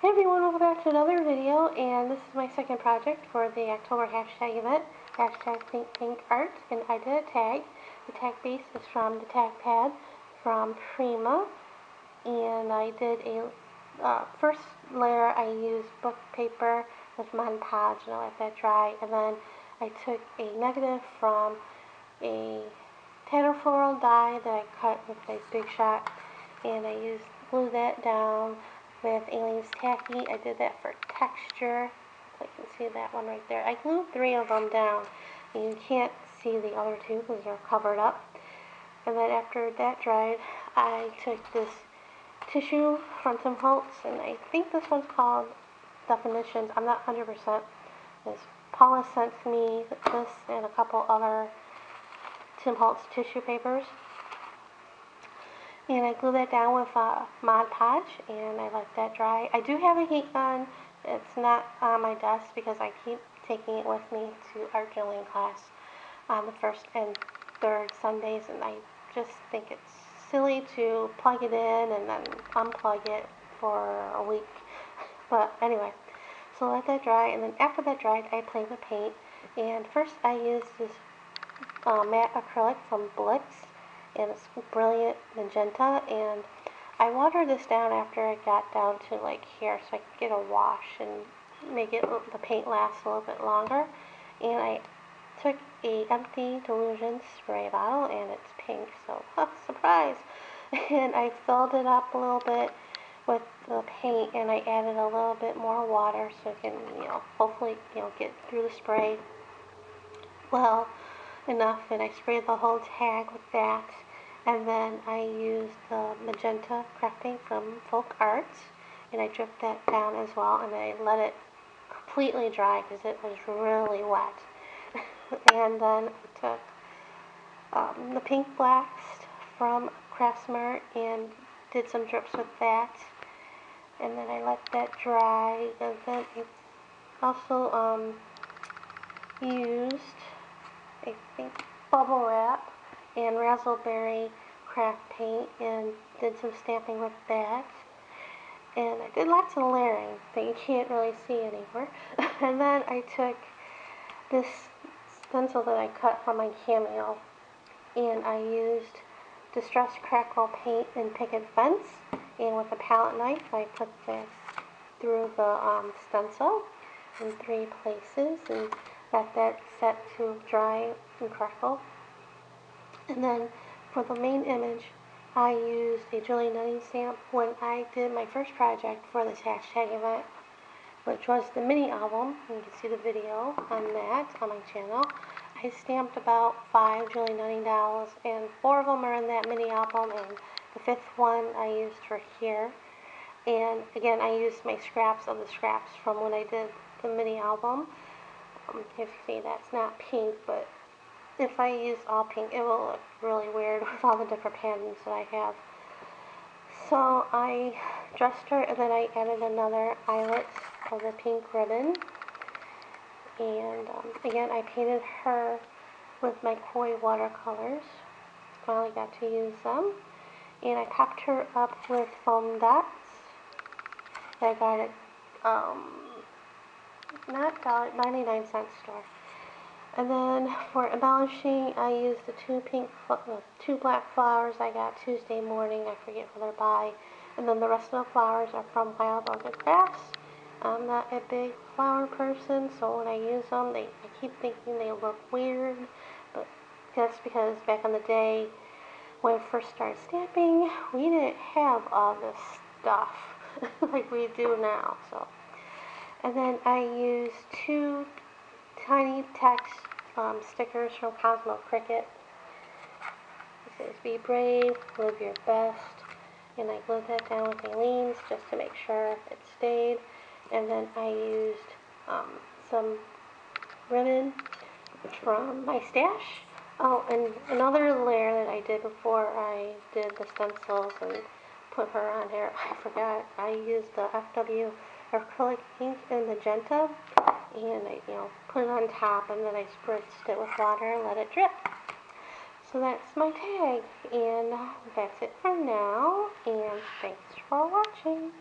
Hey everyone, welcome back to another video, and this is my second project for the October hashtag event, hashtag Think Pink Art, and I did a tag. The tag base is from the tag pad from Prima, and I did a first layer. I used book paper with Mod Podge, and I let that dry, and then I took a negative from a Tanner Floral die that I cut with a Big Shot, and I glued that down with Aleene's Tacky. I did that for texture. You can see that one right there. I glued 3 of them down. And you can't see the other 2 because they're covered up. And then after that dried, I took this tissue from Tim Holtz, and I think this one's called Definitions. I'm not 100%. Paula sent me this and a couple other Tim Holtz tissue papers. And I glue that down with Mod Podge, and I let that dry. I do have a heat gun. It's not on my desk because I keep taking it with me to art journaling class on the first and third Sundays, and I just think it's silly to plug it in and then unplug it for a week. But anyway, so let that dry, and then after that dried, I played with paint. And first I used this matte acrylic from Blix, and it's brilliant magenta, and I watered this down after it got down to like here so I could get a wash and make it the paint last a little bit longer. And I took a empty Delusion spray bottle, and it's pink, so surprise. And I filled it up a little bit with the paint, and I added a little bit more water so it can, hopefully, get through the spray well enough. And I sprayed the whole tag with that. And then I used the magenta craft paint from Folk Arts, and I dripped that down as well, and I let it completely dry because it was really wet. And then I took the Pink Blast from Craftsmart and did some drips with that, and then I let that dry. And then I also used, I think, bubble wrap and razzleberry craft paint and did some stamping with that. And I did lots of layering that you can't really see anymore. And then I took this stencil that I cut from my Cameo, and I used Distress Crackle paint and Picket Fence, and with a palette knife I put this through the stencil in 3 places and let that set to dry and crackle. And then for the main image, I used a Julie Nutting stamp when I did my first project for this hashtag event, which was the mini album. You can see the video on that on my channel. I stamped about 5 Julie Nutting dolls, and 4 of them are in that mini album, and the 5th one I used for here. And again, I used my scraps of the scraps from when I did the mini album. If you see, that's not pink, but if I use all pink, it will look really weird with all the different patterns that I have. So I dressed her, and then I added another eyelet of the pink ribbon. And again, I painted her with my Koi watercolors. Finally got to use them. And I topped her up with foam dots. I got it, not dollar, 99-cent store. And then for embellishing, I used the 2 black flowers I got Tuesday morning. I forget what they're by. And then the rest of the flowers are from Wild Orchid Crafts. I'm not a big flower person, so when I use them, I keep thinking they look weird. But that's because back in the day, when I first started stamping, we didn't have all this stuff like we do now. So, and then I used 2 tiny text stickers from Cosmo Cricut. It says, "Be brave, live your best." And I glued that down with Aleene's just to make sure it stayed. And then I used some ribbon from my stash. Oh, and another layer that I did before I did the stencils and put her on here, I forgot. I used the FW acrylic ink in magenta, and I, put it on top, and then I spritzed it with water and let it drip. So that's my tag, and that's it for now, and thanks for watching.